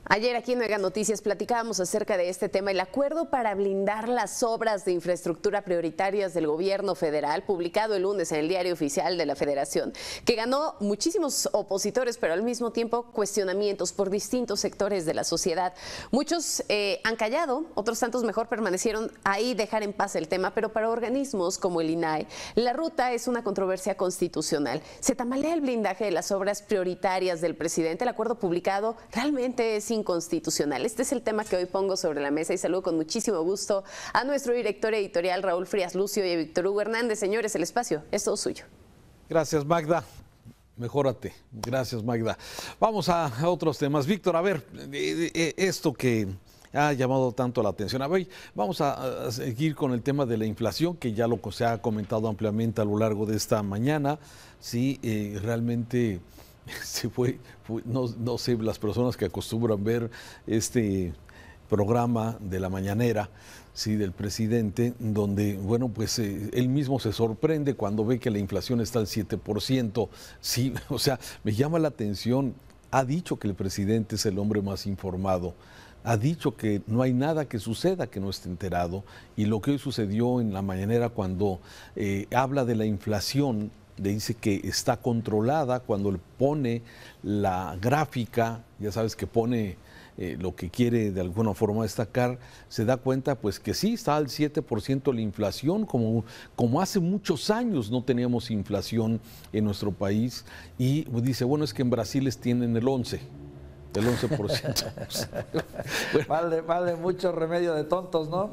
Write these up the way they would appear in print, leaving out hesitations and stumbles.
Ayer aquí en Mega Noticias platicábamos acerca de este tema, el acuerdo para blindar las obras de infraestructura prioritarias del gobierno federal, publicado el lunes en el Diario Oficial de la Federación, que ganó muchísimos opositores, pero al mismo tiempo cuestionamientos por distintos sectores de la sociedad. Muchos han callado, otros tantos mejor permanecieron ahí, dejar en paz el tema, pero para organismos como el INAE, la ruta es una controversia constitucional. Se tambalea el blindaje de las obras prioritarias del presidente. El acuerdo publicado realmente es inconstitucional. Este es el tema que hoy pongo sobre la mesa y saludo con muchísimo gusto a nuestro director editorial Raúl Frías Lucio y a Víctor Hugo Hernández. Señores, el espacio es todo suyo. Gracias, Magda. Mejórate. Gracias, Magda. Vamos a otros temas. Víctor, a ver, esto que ha llamado tanto la atención. A ver, vamos a seguir con el tema de la inflación, que ya se ha comentado ampliamente a lo largo de esta mañana. Sí, realmente no sé, las personas que acostumbran ver este programa de la mañanera, sí, del presidente, donde, bueno, pues él mismo se sorprende cuando ve que la inflación está al 7%. Sí, o sea, me llama la atención. Ha dicho que el presidente es el hombre más informado. Ha dicho que no hay nada que suceda que no esté enterado. Y lo que hoy sucedió en la mañanera cuando habla de la inflación, le dice que está controlada, cuando le pone la gráfica, ya sabes que pone lo que quiere de alguna forma destacar, se da cuenta pues que sí, está al 7% la inflación, como hace muchos años no teníamos inflación en nuestro país, y dice, bueno, es que en Brasil tienen el 11%. Del 11%. Bueno, vale mucho remedio de tontos, ¿no?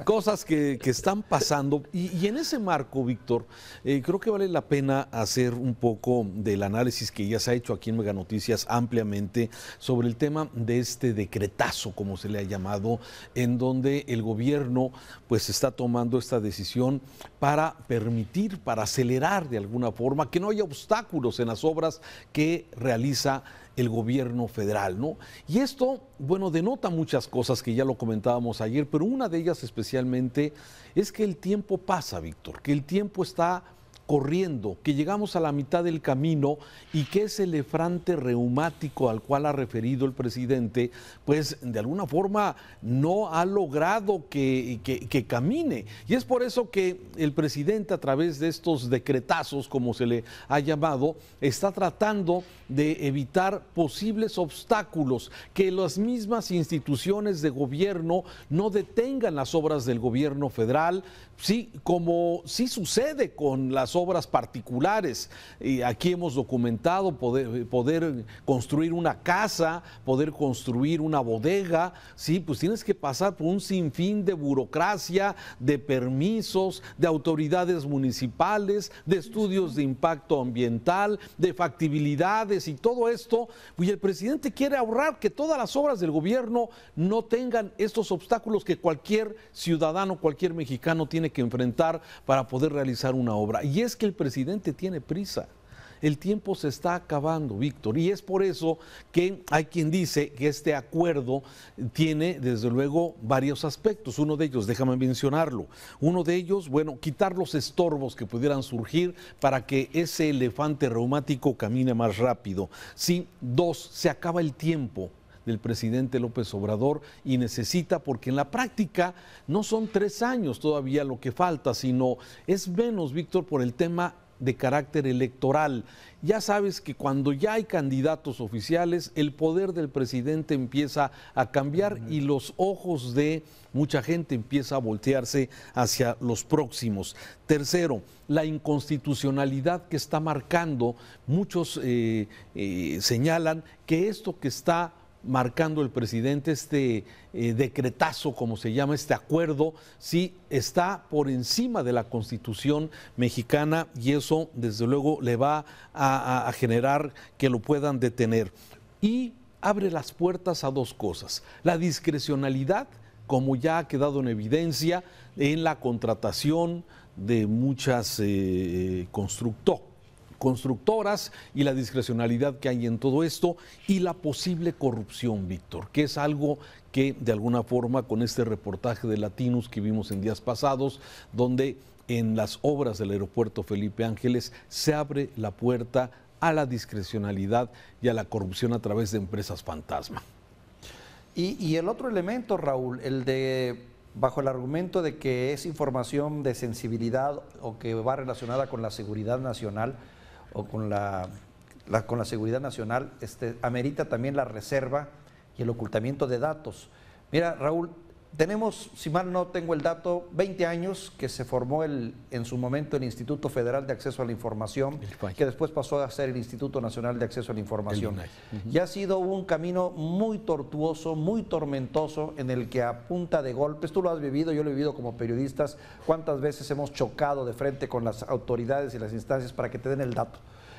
Cosas que están pasando. Y en ese marco, Víctor, creo que vale la pena hacer un poco del análisis que ya se ha hecho aquí en Mega Noticias ampliamente sobre el tema de este decretazo, como se le ha llamado, en donde el gobierno pues está tomando esta decisión para permitir, para acelerar de alguna forma, que no haya obstáculos en las obras que realiza el gobierno federal, ¿no? Y esto, bueno, denota muchas cosas que ya lo comentábamos ayer, pero una de ellas especialmente es que el tiempo pasa, Víctor, que el tiempo está corriendo, que llegamos a la mitad del camino y que ese elefante reumático al cual ha referido el presidente, pues de alguna forma no ha logrado que camine. Y es por eso que el presidente, a través de estos decretazos, como se le ha llamado, está tratando de evitar posibles obstáculos, que las mismas instituciones de gobierno no detengan las obras del gobierno federal, sí, como sí sucede con las obras particulares. Y aquí hemos documentado poder construir una casa, poder construir una bodega, sí, pues tienes que pasar por un sinfín de burocracia, de permisos, de autoridades municipales, de estudios de impacto ambiental, de factibilidades y todo esto. Y el presidente quiere ahorrar que todas las obras del gobierno no tengan estos obstáculos que cualquier ciudadano, cualquier mexicano tiene que enfrentar para poder realizar una obra. Y es que el presidente tiene prisa. El tiempo se está acabando, Víctor, y es por eso que hay quien dice que este acuerdo tiene, desde luego, varios aspectos. Uno de ellos, déjame mencionarlo, uno de ellos, bueno, quitar los estorbos que pudieran surgir para que ese elefante reumático camine más rápido. Sí, dos, se acaba el tiempo del presidente López Obrador y necesita, porque en la práctica no son 3 años todavía lo que falta, sino es menos, Víctor, por el tema de carácter electoral. Ya sabes que cuando ya hay candidatos oficiales, el poder del presidente empieza a cambiar y los ojos de mucha gente empieza a voltearse hacia los próximos. Tercero, la inconstitucionalidad que está marcando, muchos señalan que esto que está marcando el presidente, este decretazo, como se llama, este acuerdo, sí está por encima de la Constitución mexicana y eso desde luego le va a generar que lo puedan detener. Y abre las puertas a dos cosas: la discrecionalidad, como ya ha quedado en evidencia en la contratación de muchas constructoras y la discrecionalidad que hay en todo esto, y la posible corrupción, Víctor, que es algo que de alguna forma, con este reportaje de Latinos que vimos en días pasados, donde en las obras del aeropuerto Felipe Ángeles se abre la puerta a la discrecionalidad y a la corrupción a través de empresas fantasma. Y el otro elemento, Raúl, el de, bajo el argumento de que es información de sensibilidad o que va relacionada con la seguridad nacional o con la seguridad nacional, amerita también la reserva y el ocultamiento de datos. Mira, Raúl, tenemos, si mal no tengo el dato, 20 años que se formó en su momento el Instituto Federal de Acceso a la Información, que después pasó a ser el Instituto Nacional de Acceso a la Información. Y ha sido un camino muy tortuoso, muy tormentoso, en el que a punta de golpes, tú lo has vivido, yo lo he vivido como periodistas, cuántas veces hemos chocado de frente con las autoridades y las instancias para que te den el dato,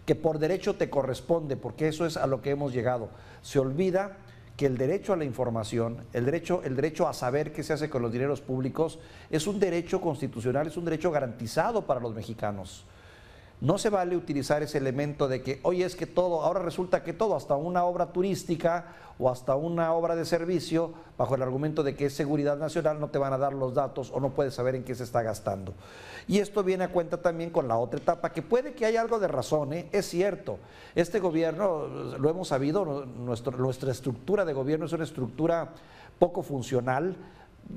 que por derecho te corresponde, porque eso es a lo que hemos llegado. Se olvida que el derecho a la información, el derecho a saber qué se hace con los dineros públicos, es un derecho constitucional, es un derecho garantizado para los mexicanos. No se vale utilizar ese elemento de que, oye, es que todo, ahora resulta que todo, hasta una obra turística o hasta una obra de servicio, bajo el argumento de que es seguridad nacional, no te van a dar los datos o no puedes saber en qué se está gastando. Y esto viene a cuenta también con la otra etapa, que puede que haya algo de razón, es cierto. Este gobierno, lo hemos sabido, nuestra estructura de gobierno es una estructura poco funcional.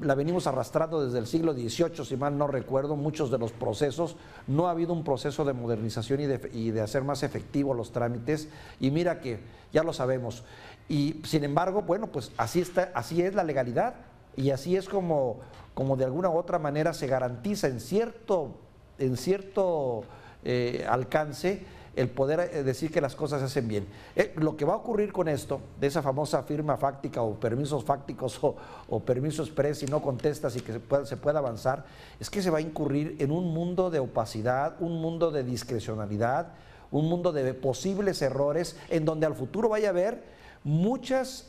La venimos arrastrando desde el siglo XVIII, si mal no recuerdo, muchos de los procesos. No ha habido un proceso de modernización y de hacer más efectivos los trámites, y mira que ya lo sabemos. Y sin embargo, bueno, pues así es la legalidad, y así es como de alguna u otra manera se garantiza en cierto alcance el poder decir que las cosas se hacen bien. Lo que va a ocurrir con esto, de esa famosa firma fáctica o permisos fácticos o permiso express si no contestas y que se pueda avanzar, es que se va a incurrir en un mundo de opacidad, un mundo de discrecionalidad, un mundo de posibles errores, en donde al futuro vaya a haber muchas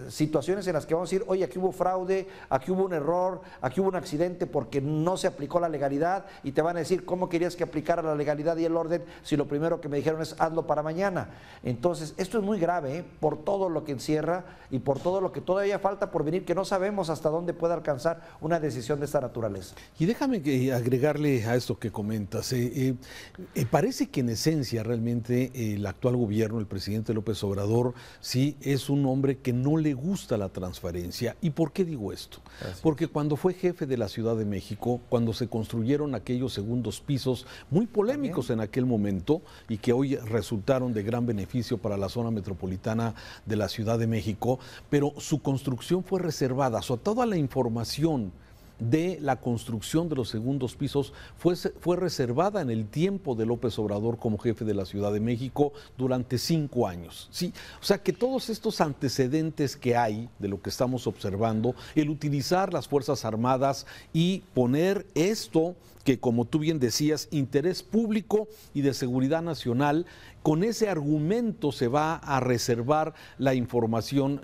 situaciones en las que vamos a decir, oye, aquí hubo fraude, aquí hubo un error, aquí hubo un accidente porque no se aplicó la legalidad, y te van a decir, ¿cómo querías que aplicara la legalidad y el orden si lo primero que me dijeron es hazlo para mañana? Entonces, esto es muy grave, por todo lo que encierra y por todo lo que todavía falta por venir, que no sabemos hasta dónde puede alcanzar una decisión de esta naturaleza. Y déjame agregarle a esto que comentas. Parece que en esencia realmente el actual gobierno, el presidente López Obrador, sí es un hombre que no le gusta la transparencia. ¿Y por qué digo esto? Gracias. Porque cuando fue jefe de la Ciudad de México, cuando se construyeron aquellos segundos pisos muy polémicos en aquel momento y que hoy resultaron de gran beneficio para la zona metropolitana de la Ciudad de México, pero su construcción fue reservada, toda la información de la construcción de los segundos pisos fue reservada en el tiempo de López Obrador como jefe de la Ciudad de México durante 5 años. Sí, o sea que todos estos antecedentes que hay de lo que estamos observando, el utilizar las Fuerzas Armadas y poner esto que, como tú bien decías, interés público y de seguridad nacional, con ese argumento se va a reservar la información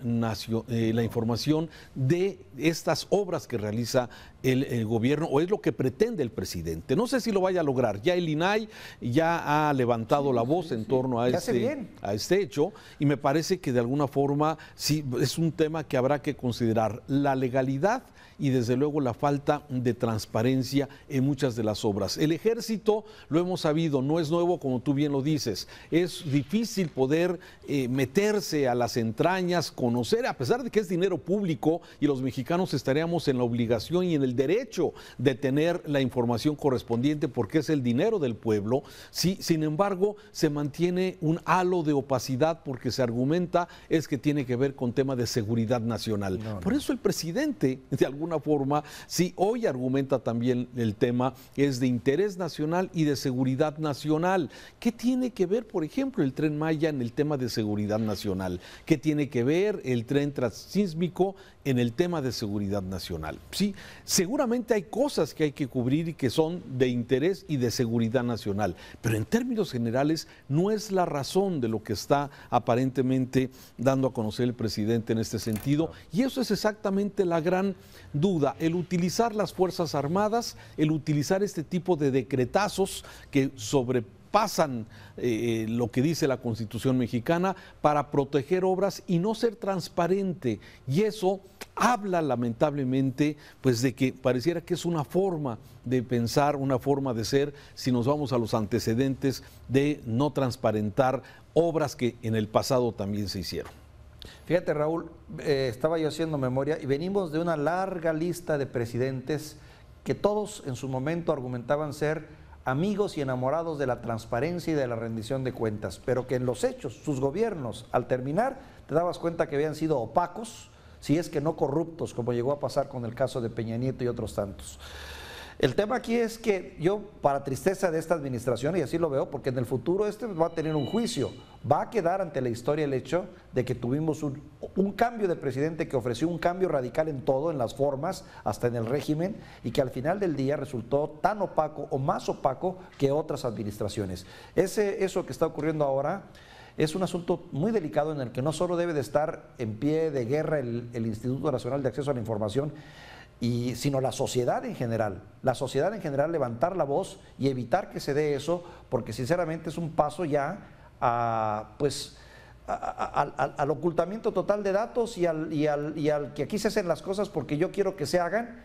de estas obras que realiza el gobierno, o es lo que pretende el presidente. No sé si lo vaya a lograr. Ya el INAI ya ha levantado la voz en torno a este hecho, y me parece que de alguna forma sí es un tema que habrá que considerar. La legalidad y desde luego la falta de transparencia en muchas de las obras. El Ejército, lo hemos sabido, no es nuevo como tú bien lo dices. Es difícil poder meterse a las entrañas, conocer, a pesar de que es dinero público y los mexicanos estaríamos en la obligación y en el derecho de tener la información correspondiente porque es el dinero del pueblo. Sí, sin embargo, se mantiene un halo de opacidad porque se argumenta es que tiene que ver con tema de seguridad nacional. Por eso el presidente, de alguna forma, sí, hoy argumenta también el tema es de interés nacional y de seguridad nacional. ¿Qué tiene que ver, por ejemplo, el Tren Maya en el tema de seguridad nacional? ¿Qué tiene que ver el tren transísmico en el tema de seguridad nacional? Sí, seguramente hay cosas que hay que cubrir y que son de interés y de seguridad nacional, pero en términos generales no es la razón de lo que está aparentemente dando a conocer el presidente en este sentido, y eso es exactamente la gran duda, el utilizar las Fuerzas Armadas, el utilizar este tipo de decretazos que traspasan lo que dice la Constitución mexicana para proteger obras y no ser transparente. Y eso habla lamentablemente pues de que pareciera que es una forma de pensar, una forma de ser, si nos vamos a los antecedentes de no transparentar obras que en el pasado también se hicieron. Fíjate, Raúl, estaba yo haciendo memoria y venimos de una larga lista de presidentes que todos en su momento argumentaban ser amigos y enamorados de la transparencia y de la rendición de cuentas, pero que en los hechos, sus gobiernos, al terminar, te dabas cuenta que habían sido opacos, si es que no corruptos, como llegó a pasar con el caso de Peña Nieto y otros tantos. El tema aquí es que yo, para tristeza de esta administración, y así lo veo, porque en el futuro va a tener un juicio, va a quedar ante la historia el hecho de que tuvimos un cambio de presidente que ofreció un cambio radical en todo, en las formas, hasta en el régimen, y que al final del día resultó tan opaco o más opaco que otras administraciones. Eso que está ocurriendo ahora es un asunto muy delicado en el que no solo debe de estar en pie de guerra el Instituto Nacional de Acceso a la Información, sino la sociedad en general. La sociedad en general levantar la voz y evitar que se dé eso, porque sinceramente es un paso ya al ocultamiento total de datos y al que aquí se hacen las cosas porque yo quiero que se hagan,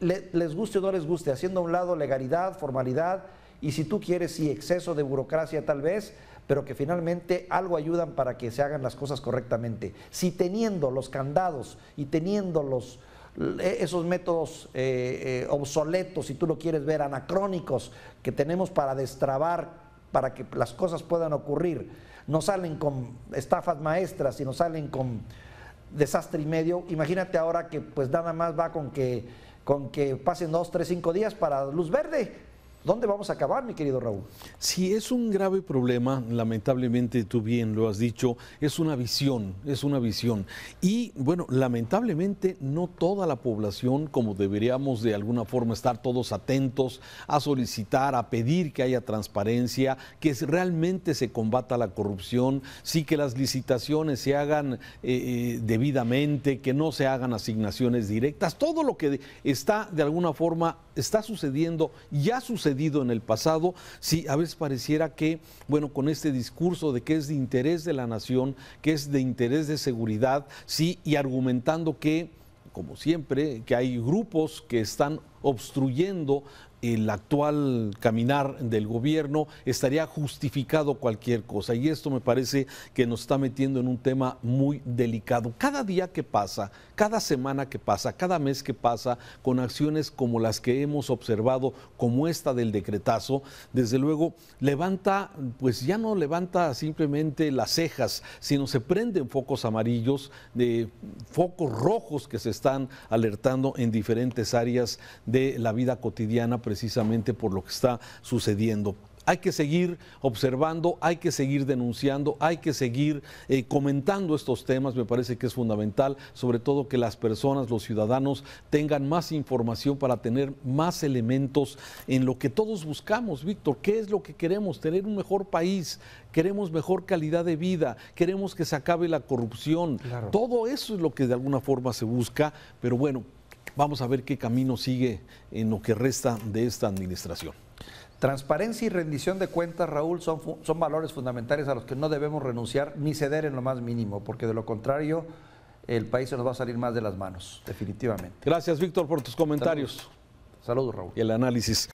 les guste o no les guste, haciendo a un lado legalidad, formalidad y si tú quieres, sí, exceso de burocracia tal vez, pero que finalmente algo ayudan para que se hagan las cosas correctamente. Si teniendo los candados y teniendo esos métodos obsoletos, si tú lo quieres ver, anacrónicos, que tenemos para destrabar, para que las cosas puedan ocurrir, no salen con estafas maestras, sino salen con desastre y medio. Imagínate ahora que pues nada más va con que pasen 2, 3, 5 días para luz verde. ¿Dónde vamos a acabar, mi querido Raúl? Sí, es un grave problema, lamentablemente tú bien lo has dicho, es una visión. Y bueno, lamentablemente no toda la población, como deberíamos de alguna forma estar todos atentos a solicitar, a pedir que haya transparencia, que realmente se combata la corrupción, sí que las licitaciones se hagan debidamente, que no se hagan asignaciones directas, todo lo que está de alguna forma está sucediendo, ya sucedido en el pasado, sí, a veces pareciera que, bueno, con este discurso de que es de interés de la nación, que es de interés de seguridad, sí, y argumentando que, como siempre, que hay grupos que están obstruyendo el actual caminar del gobierno, estaría justificado cualquier cosa. Y esto me parece que nos está metiendo en un tema muy delicado. Cada día que pasa, cada semana que pasa, cada mes que pasa, con acciones como las que hemos observado, como esta del decretazo, desde luego levanta, pues ya no levanta simplemente las cejas, sino se prenden focos amarillos, de focos rojos que se están alertando en diferentes áreas de la vida cotidiana, precisamente por lo que está sucediendo. Hay que seguir observando, hay que seguir denunciando, hay que seguir comentando estos temas, me parece que es fundamental, sobre todo que las personas, los ciudadanos, tengan más información para tener más elementos en lo que todos buscamos, Víctor. ¿Qué es lo que queremos? Tener un mejor país, queremos mejor calidad de vida, queremos que se acabe la corrupción. Claro. Todo eso es lo que de alguna forma se busca, pero bueno, vamos a ver qué camino sigue en lo que resta de esta administración. Transparencia y rendición de cuentas, Raúl, son valores fundamentales a los que no debemos renunciar ni ceder en lo más mínimo, porque de lo contrario el país se nos va a salir más de las manos, definitivamente. Gracias, Víctor, por tus comentarios. Saludos, Raúl. Y el análisis.